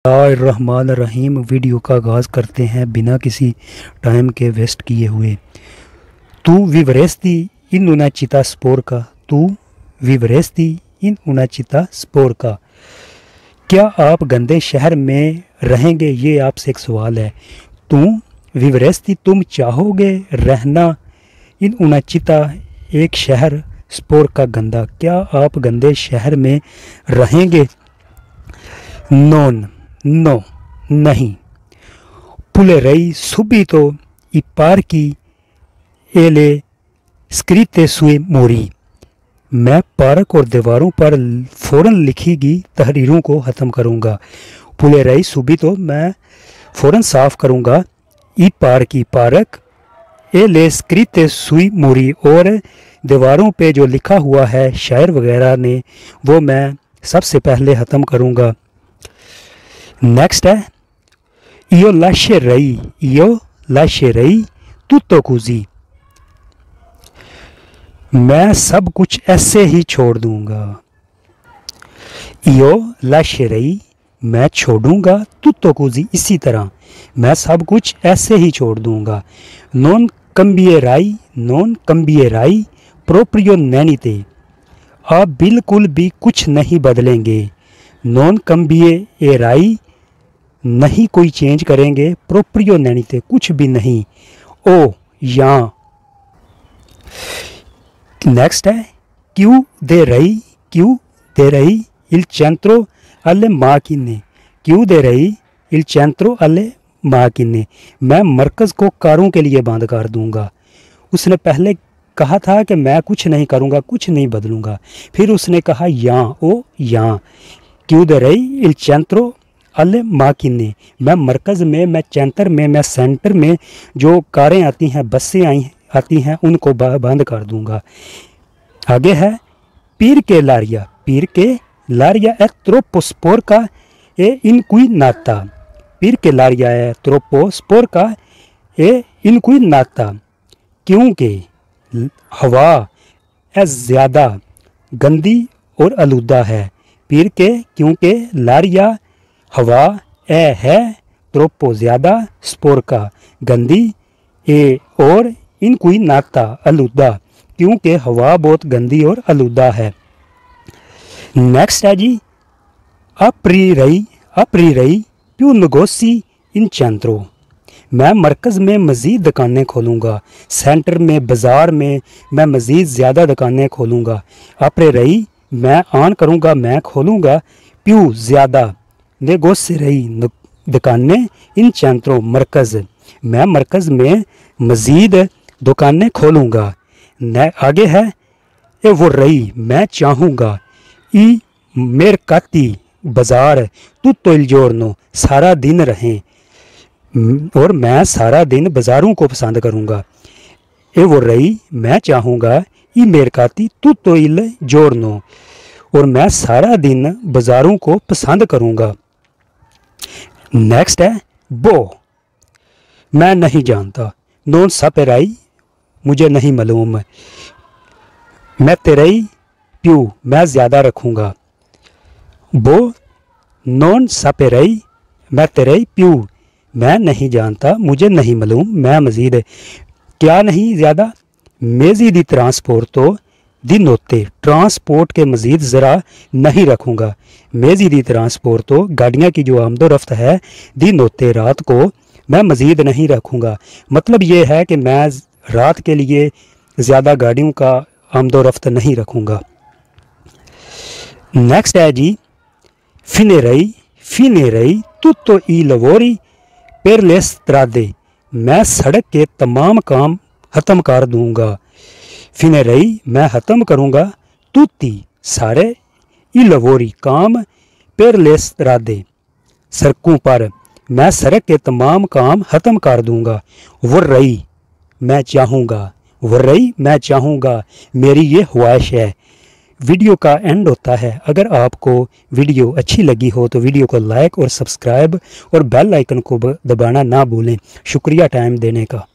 रहमान रहीम। Video का आगाज़ करते हैं बिना किसी टाइम के वेस्ट किए हुए। तू विवरेस्ती इन उनाचिता स्पोर का, तू विवरेस्ती इन उनाचिता स्पोर का। क्या आप गंदे शहर में रहेंगे? ये आपसे एक सवाल है। तू विवरेस्ती तुम चाहोगे रहना, इन उनाचिता एक शहर, स्पोर का गंदा। क्या आप गंदे शहर में रहेंगे? नॉन नो नहीं। पुले रई सुबीतो ई पार्की एले स्क्रीते सुए मोरी। मैं पार्क और दीवारों पर फ़ौरन लिखी गई तहरीरों को ख़त्म करूँगा। पुले रई सुबीतो मैं फ़ौरन साफ़ करूँगा। ई पार्की पार्क, एले स्क्रीते सुई मोरी और दीवारों पे जो लिखा हुआ है शायर वगैरह ने वो मैं सबसे पहले ख़त्म करूँगा। नेक्स्ट है इयो लाशे रई, इयो लाशे रई तुतो कुजी। मैं सब कुछ ऐसे ही छोड़ दूंगा। इयो लाशे रई मैं छोड़ूंगा, तुतो कुजी इसी तरह, मैं सब कुछ ऐसे ही छोड़ दूंगा। नॉन कम्बिए राई, नॉन कम्बिए राई प्रोप्रियो नैनीते। आप बिल्कुल भी कुछ नहीं बदलेंगे। नॉन कम्बिए ए राई नहीं कोई चेंज करेंगे, प्रोप्रियो नैनीते कुछ भी नहीं। ओ यहाँ। नेक्स्ट है क्यों दे रही, क्यों दे रही इल चेंत्रो अल्ले माकिने। क्यों दे रही इल चेंत्रो अल्ले माकिने। मैं मरकज़ को कारों के लिए बंद कर दूंगा। उसने पहले कहा था कि मैं कुछ नहीं करूंगा, कुछ नहीं बदलूंगा, फिर उसने कहा यहाँ, ओ यहाँ। क्यों दे रही इल चेंत्रो अल्ले माकिने। मैं मरकज़ में, मैं चैंतर में, मैं सेंटर में जो कारें आती हैं, बसें आती हैं, उनको बंद कर दूंगा। आगे है पीर के लारिया, पीर के लारिया ए त्रोपोस्पोर का ए इन कोई नाता। पीर के लारिया ए त्रोपोस्पोर का ए इन कोई नाता। क्योंकि हवा ए ज़्यादा गंदी और आलूदा है। पीर के क्योंकि लारिया हवा ए है, त्रोपो ज़्यादा, स्पोर का गंदी, ए और इन कोई नाता आलूदा, क्योंकि हवा बहुत गंदी और आलूदा है। नेक्स्ट है जी अपरी रई प्यू नगोसी इन चैंत्रो। मैं मरकज़ में मज़ीद दुकानें खोलूँगा, सेंटर में, बाज़ार में मैं मज़ीद ज़्यादा दुकानें खोलूँगा। अपरे रई मैं आन करूँगा, मैं खोलूँगा। प्यू ज़्यादा, नेगोसी रही दुकानें, इन चैंत्रो मरकज़, मैं मरकज़ में मज़ीद दुकानें खोलूँगा। आगे है ए वो रही मैं चाहूँगा। ई मेरकाती बाज़ार तू तो इलजोरनो सारा दिन रहें, और मैं सारा दिन बाज़ारों को पसंद करूँगा। ए वो रही मैं चाहूँगा, ई मेरकाती तू तो इल जोरनो, और मैं सारा दिन बाज़ारों को पसंद करूँगा। नेक्स्ट है बो मैं नहीं जानता। नॉन सपेराई मुझे नहीं मालूम। मैं तेरई प्यू मैं ज़्यादा रखूँगा। बो नॉन सपेराई मैं तेरई प्यू मैं नहीं जानता, मुझे नहीं मालूम, मैं मज़ीद क्या नहीं ज़्यादा। मेज़ीदी ट्रांसपोर्ट तो दी नोते, ट्रांसपोर्ट के मज़ीद ज़रा नहीं रखूँगा। मेज़ीदी ट्रांसपोर्ट तो गाड़ियाँ की जो आमदोरफ्त है, दी नोते रात को मैं मज़ीद नहीं रखूँगा। मतलब ये है कि मैं रात के लिए ज़्यादा गाड़ियों का आमदोरफ्त नहीं रखूँगा। नेक्स्ट है जी फिने रई तुतो ई लवोरी पेरलेस त्रादे। मैं सड़क के तमाम काम ख़त्म कर दूँगा। फिने रई मैं ख़त्म करूँगा, तूती सारे, ई लवोरी काम, पेरलेस रादे सड़कों पर, मैं सड़क के तमाम काम ख़त्म कर दूँगा। वो रई मैं चाहूँगा, वो रई मैं चाहूँगा, मेरी ये ख्वाहिश है। वीडियो का एंड होता है। अगर आपको वीडियो अच्छी लगी हो तो वीडियो को लाइक और सब्सक्राइब और बेल आइकन को दबाना ना भूलें। शुक्रिया टाइम देने का।